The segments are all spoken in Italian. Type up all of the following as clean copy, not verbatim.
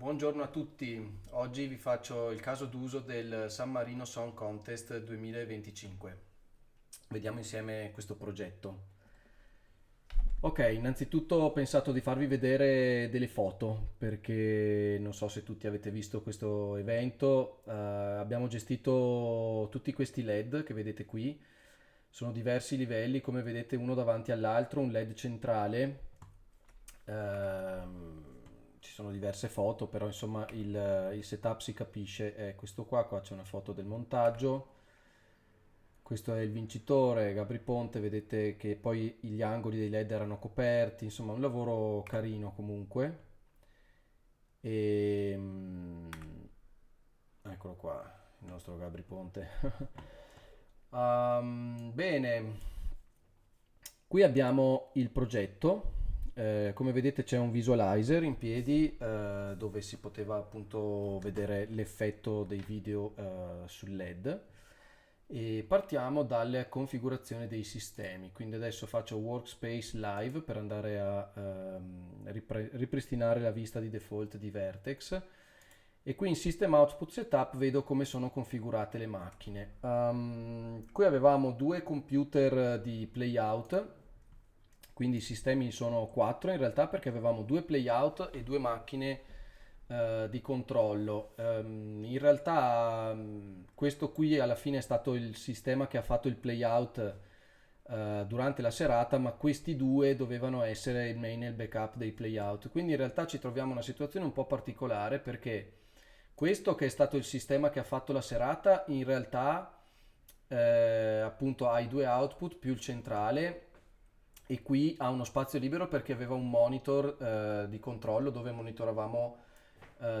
Buongiorno a tutti, oggi vi faccio il caso d'uso del San Marino Song Contest 2025. Vediamo insieme questo progetto. Ok, innanzitutto ho pensato di farvi vedere delle foto perché non so se tutti avete visto questo evento. Abbiamo gestito tutti questi LED che vedete qui, sono diversi livelli, come vedete uno davanti all'altro, un LED centrale. Ci sono diverse foto, però insomma il setup si capisce, è questo qua c'è una foto del montaggio, questo è il vincitore, Gabri Ponte, vedete che poi gli angoli dei LED erano coperti, insomma un lavoro carino comunque. E, eccolo qua, il nostro Gabri Ponte. Bene, qui abbiamo il progetto. Come vedete c'è un visualizer in piedi dove si poteva appunto vedere l'effetto dei video sul LED. E partiamo dalla configurazione dei sistemi. Quindi adesso faccio Workspace Live per andare a ripristinare la vista di default di Vertex. E qui in System Output Setup vedo come sono configurate le macchine. Qui avevamo due computer di playout, quindi i sistemi sono quattro in realtà perché avevamo due playout e due macchine di controllo. In realtà questo qui alla fine è stato il sistema che ha fatto il playout durante la serata, ma questi due dovevano essere il main e il backup dei playout. Quindi in realtà ci troviamo in una situazione un po' particolare perché questo che è stato il sistema che ha fatto la serata, in realtà appunto ha i due output più il centrale e qui ha uno spazio libero perché aveva un monitor di controllo dove monitoravamo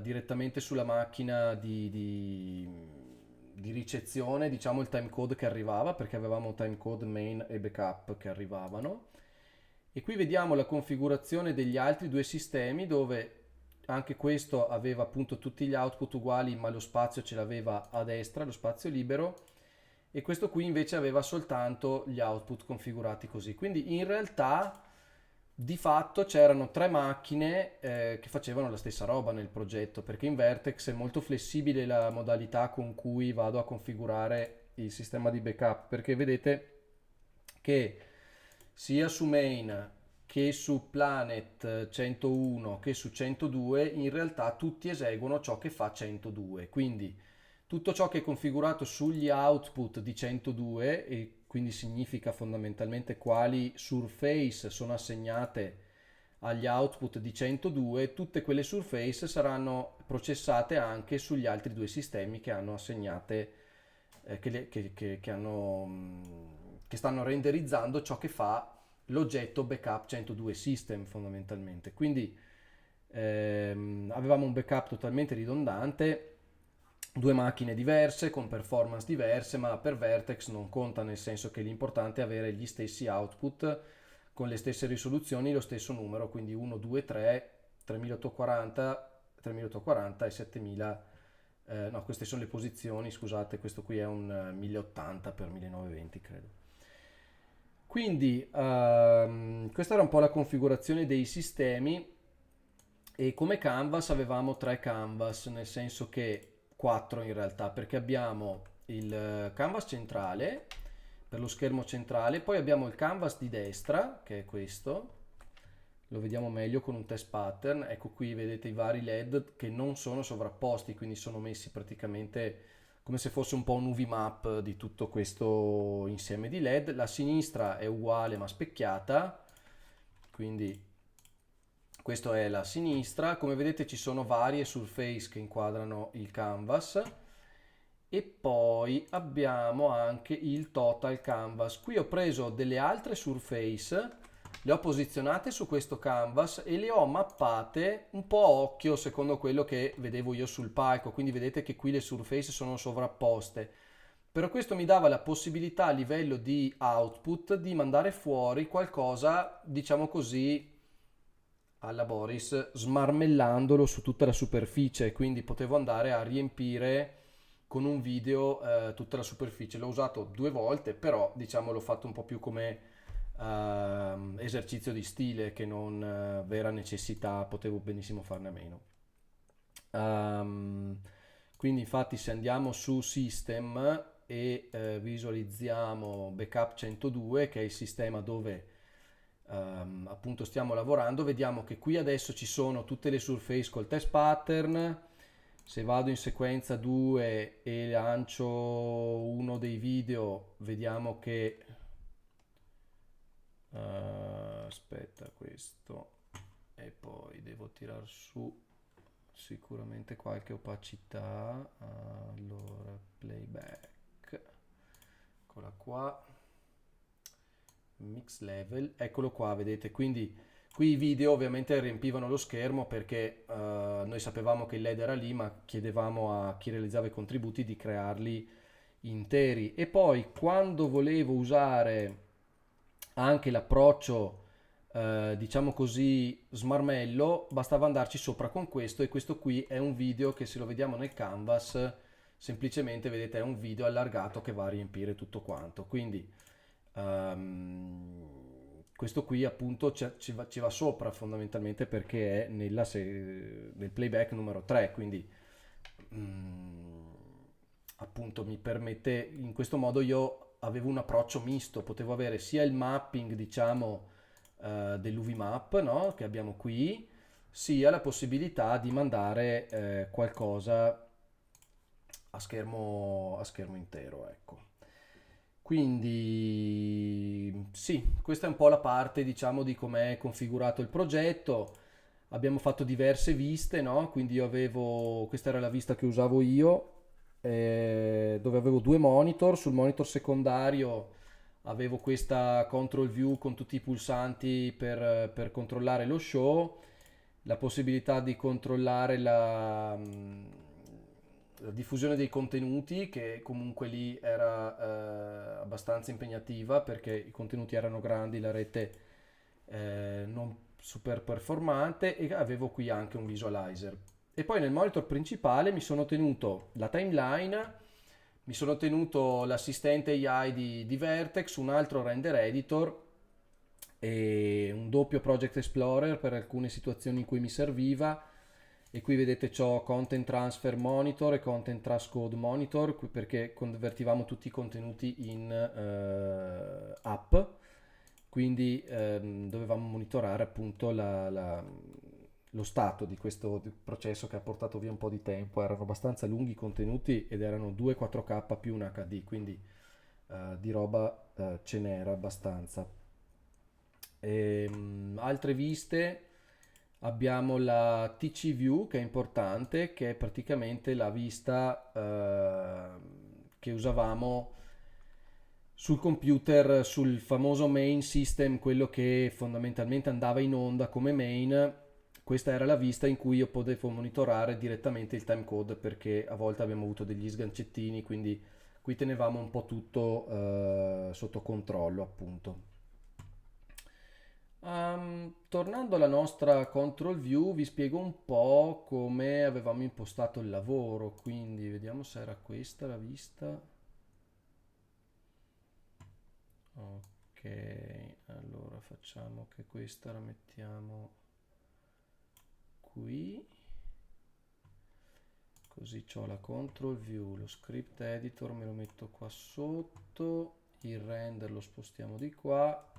direttamente sulla macchina di ricezione, diciamo il timecode che arrivava, perché avevamo timecode main e backup che arrivavano. E qui vediamo la configurazione degli altri due sistemi dove anche questo aveva appunto tutti gli output uguali, ma lo spazio ce l'aveva a destra, lo spazio libero, e questo qui invece aveva soltanto gli output configurati così. Quindi in realtà di fatto c'erano tre macchine che facevano la stessa roba nel progetto, perché in Vertex è molto flessibile la modalità con cui vado a configurare il sistema di backup, perché vedete che sia su main che su Planet 101 che su 102 in realtà tutti eseguono ciò che fa 102. Quindi tutto ciò che è configurato sugli output di 102, e quindi significa fondamentalmente quali surface sono assegnate agli output di 102, tutte quelle surface saranno processate anche sugli altri due sistemi che hanno assegnate, che stanno renderizzando ciò che fa l'oggetto backup 102 system fondamentalmente. Quindi avevamo un backup totalmente ridondante, due macchine diverse con performance diverse, ma per Vertex non conta, nel senso che l'importante è avere gli stessi output con le stesse risoluzioni, lo stesso numero, quindi 1, 2, 3, 3840, 3840 e 7000. No, queste sono le posizioni, scusate, questo qui è un 1080 x 1920 credo. Quindi questa era un po' la configurazione dei sistemi, e come canvas avevamo tre canvas, nel senso che quattro in realtà, perché abbiamo il canvas centrale per lo schermo centrale, poi abbiamo il canvas di destra che è questo, lo vediamo meglio con un test pattern. Ecco qui vedete i vari LED che non sono sovrapposti, quindi sono messi praticamente come se fosse un po' un UV map di tutto questo insieme di LED. La sinistra è uguale ma specchiata, quindi questa è la sinistra. Come vedete ci sono varie surface che inquadrano il canvas, e poi abbiamo anche il total canvas. Qui ho preso delle altre surface, le ho posizionate su questo canvas e le ho mappate un po' a occhio secondo quello che vedevo io sul palco, quindi vedete che qui le surface sono sovrapposte. Però questo mi dava la possibilità a livello di output di mandare fuori qualcosa, diciamo così, alla Boris, smarmellandolo su tutta la superficie, quindi potevo andare a riempire con un video tutta la superficie. L'ho usato due volte, però diciamo l'ho fatto un po' più come esercizio di stile che non vera necessità, potevo benissimo farne a meno. Ehm, quindi infatti se andiamo su System e visualizziamo Backup 102, che è il sistema dove appunto stiamo lavorando, vediamo che qui adesso ci sono tutte le surface col test pattern. Se vado in sequenza 2 e lancio uno dei video, vediamo che aspetta, questo, e poi devo tirar su sicuramente qualche opacità. Allora, playback, eccola qua, mix level, eccolo qua, vedete. Quindi qui i video ovviamente riempivano lo schermo perché noi sapevamo che il LED era lì, ma chiedevamo a chi realizzava i contributi di crearli interi. E poi quando volevo usare anche l'approccio diciamo così smarmello, bastava andarci sopra con questo, e questo qui è un video che, se lo vediamo nel canvas, semplicemente vedete è un video allargato che va a riempire tutto quanto. Quindi questo qui appunto ci va sopra fondamentalmente perché è nel playback numero 3, quindi mm, appunto mi permette, in questo modo io avevo un approccio misto, potevo avere sia il mapping diciamo dell'UV map, no, che abbiamo qui, sia la possibilità di mandare qualcosa a schermo intero, ecco. Quindi sì, questa è un po' la parte, diciamo, di com'è configurato il progetto. Abbiamo fatto diverse viste, no? Quindi io avevo, questa era la vista che usavo io, dove avevo due monitor. Sul monitor secondario avevo questa control view con tutti i pulsanti per controllare lo show, la possibilità di controllare la diffusione dei contenuti, che comunque lì era abbastanza impegnativa perché i contenuti erano grandi, la rete non super performante, e avevo qui anche un visualizer. E poi nel monitor principale mi sono tenuto la timeline, mi sono tenuto l'assistente AI di Vertex, un altro render editor e un doppio Project Explorer per alcune situazioni in cui mi serviva. E qui vedete c'ho Content Transfer Monitor e Content Transcode Monitor perché convertivamo tutti i contenuti in app, quindi dovevamo monitorare appunto lo stato di questo processo che ha portato via un po' di tempo. Erano abbastanza lunghi i contenuti ed erano 2 4K più un HD, quindi di roba ce n'era abbastanza. Altre viste, abbiamo la TC View, che è importante, che è praticamente la vista che usavamo sul computer, sul famoso main system, quello che fondamentalmente andava in onda come main. Questa era la vista in cui io potevo monitorare direttamente il timecode, perché a volte abbiamo avuto degli sgancettini, quindi qui tenevamo un po' tutto sotto controllo, appunto. Tornando alla nostra control view, vi spiego un po' come avevamo impostato il lavoro. Quindi vediamo se era questa la vista. Ok, allora facciamo che questa la mettiamo qui, così ho la control view, lo script editor me lo metto qua sotto, il render lo spostiamo di qua.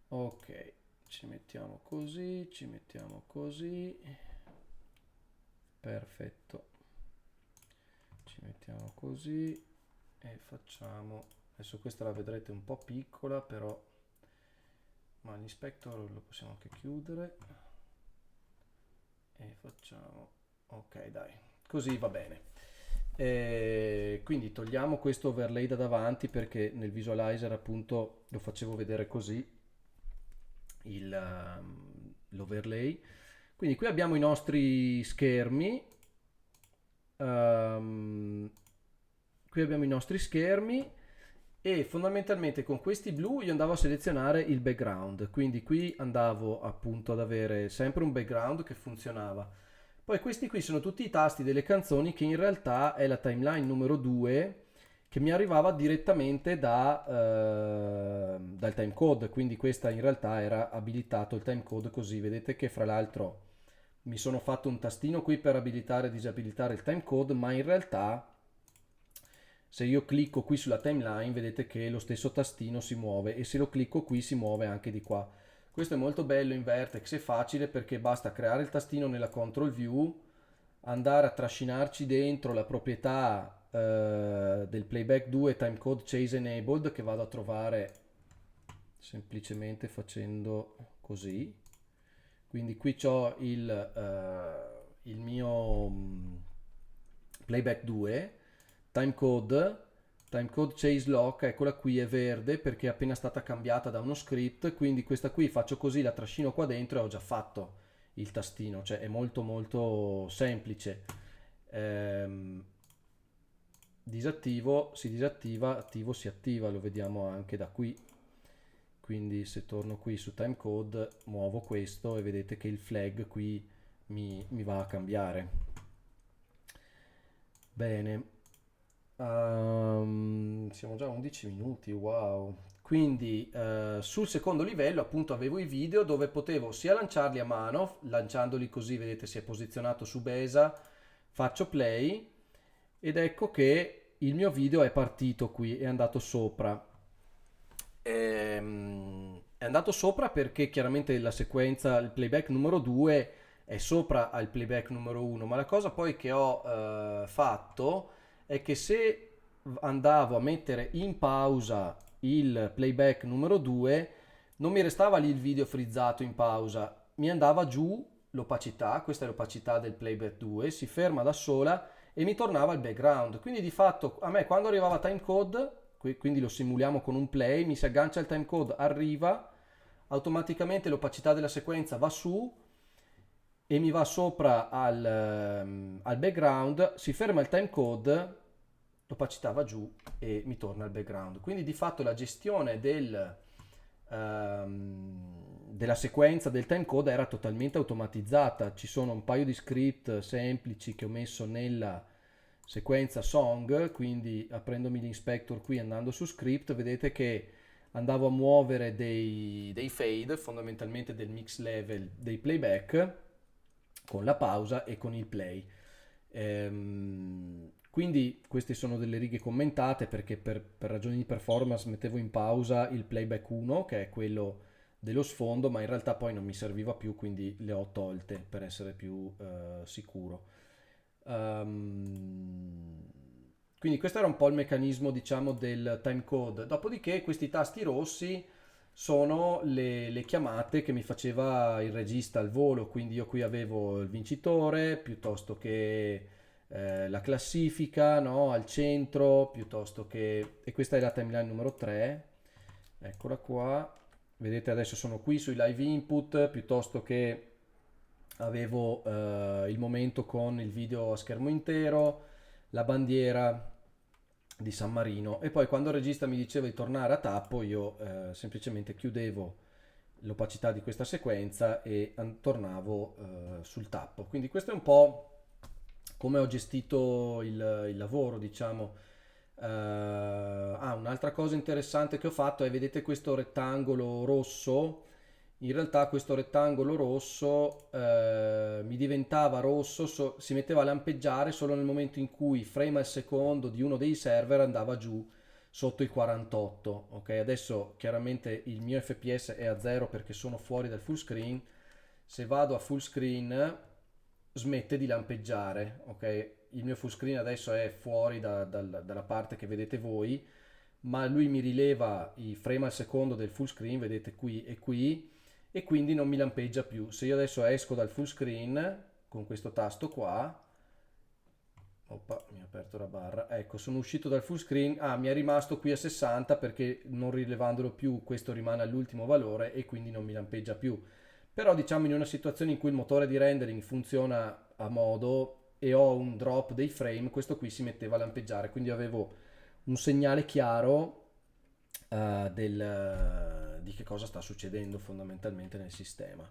Ok, ci mettiamo così, ci mettiamo così, perfetto, ci mettiamo così e facciamo, adesso questa la vedrete un po' piccola però, ma l'inspector lo possiamo anche chiudere e facciamo, ok dai, così va bene. Quindi togliamo questo overlay da davanti perché nel visualizer appunto lo facevo vedere così l'overlay. Quindi qui abbiamo i nostri schermi. Qui abbiamo i nostri schermi e fondamentalmente con questi blu io andavo a selezionare il background, quindi qui andavo appunto ad avere sempre un background che funzionava. Poi questi qui sono tutti i tasti delle canzoni, che in realtà è la timeline numero 2 che mi arrivava direttamente dal timecode, quindi questa in realtà era abilitato il timecode così. Vedete che fra l'altro mi sono fatto un tastino qui per abilitare e disabilitare il timecode, ma in realtà se io clicco qui sulla timeline vedete che lo stesso tastino si muove, e se lo clicco qui si muove anche di qua. Questo è molto bello in Vertex, è facile perché basta creare il tastino nella control view, andare a trascinarci dentro la proprietà del playback 2 timecode chase enabled, che vado a trovare semplicemente facendo così. Quindi qui ho il mio playback 2 timecode chase lock, eccola qui, è verde perché è appena stata cambiata da uno script, quindi questa qui faccio così, la trascino qua dentro e ho già fatto il tastino, cioè è molto molto semplice. Ehm, Disattivo si disattiva, attivo si attiva, lo vediamo anche da qui. Quindi se torno qui su timecode muovo questo e vedete che il flag qui mi va a cambiare. Bene. Siamo già a 11 minuti, wow. Quindi sul secondo livello appunto avevo i video dove potevo sia lanciarli a mano, lanciandoli così vedete si è posizionato su Besa, faccio play ed ecco che il mio video è partito qui, è andato sopra. È andato sopra perché chiaramente la sequenza, il playback numero 2 è sopra al playback numero 1, ma la cosa poi che ho fatto è che se andavo a mettere in pausa il playback numero 2, non mi restava lì il video frizzato in pausa, mi andava giù l'opacità, questa è l'opacità del playback 2, si ferma da sola e mi tornava il background. Quindi di fatto a me quando arrivava timecode, quindi lo simuliamo con un play, mi si aggancia il timecode, arriva, automaticamente l'opacità della sequenza va su e mi va sopra al background, si ferma il timecode, l'opacità va giù e mi torna il background. Quindi di fatto la gestione della sequenza del timecode era totalmente automatizzata. Ci sono un paio di script semplici che ho messo nella sequenza song, quindi aprendomi l'inspector qui andando su script, vedete che andavo a muovere dei fade, fondamentalmente del mix level dei playback, con la pausa e con il play. Quindi queste sono delle righe commentate perché per ragioni di performance mettevo in pausa il playback 1, che è quello dello sfondo, ma in realtà poi non mi serviva più, quindi le ho tolte per essere più sicuro. Um, quindi questo era un po' il meccanismo, diciamo, del timecode. Dopodiché questi tasti rossi sono le chiamate che mi faceva il regista al volo, quindi io qui avevo il vincitore piuttosto che la classifica, no, al centro, piuttosto che... E questa è la timeline numero 3, eccola qua. Vedete adesso sono qui sui live input, piuttosto che avevo il momento con il video a schermo intero, la bandiera di San Marino, e poi quando il regista mi diceva di tornare a tappo io semplicemente chiudevo l'opacità di questa sequenza e tornavo sul tappo. Quindi questo è un po' come ho gestito il lavoro, diciamo. Un'altra cosa interessante che ho fatto è, vedete questo rettangolo rosso? In realtà questo rettangolo rosso mi diventava rosso, si metteva a lampeggiare solo nel momento in cui frame al secondo di uno dei server andava giù sotto i 48. Ok, adesso chiaramente il mio FPS è a 0 perché sono fuori dal full screen. Se vado a full screen smette di lampeggiare. Ok, il mio full screen adesso è fuori dalla parte che vedete voi, ma lui mi rileva i frame al secondo del full screen, vedete qui, e quindi non mi lampeggia più. Se io adesso esco dal full screen con questo tasto qua, oppa, mi ha aperto la barra, ecco, sono uscito dal full screen, mi è rimasto qui a 60 perché non rilevandolo più questo rimane all'ultimo valore e quindi non mi lampeggia più. Però diciamo in una situazione in cui il motore di rendering funziona a modo e ho un drop dei frame, questo qui si metteva a lampeggiare, quindi avevo un segnale chiaro di che cosa sta succedendo fondamentalmente nel sistema.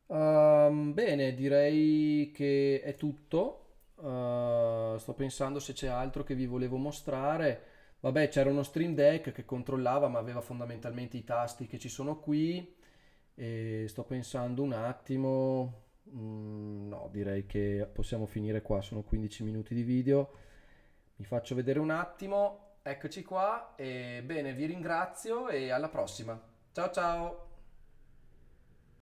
Bene, direi che è tutto. Sto pensando se c'è altro che vi volevo mostrare. Vabbè, c'era uno Stream Deck che controllava, ma aveva fondamentalmente i tasti che ci sono qui. E sto pensando un attimo. No, direi che possiamo finire qua, sono 15 minuti di video. Mi faccio vedere un attimo, eccoci qua e bene, vi ringrazio e alla prossima. Ciao ciao!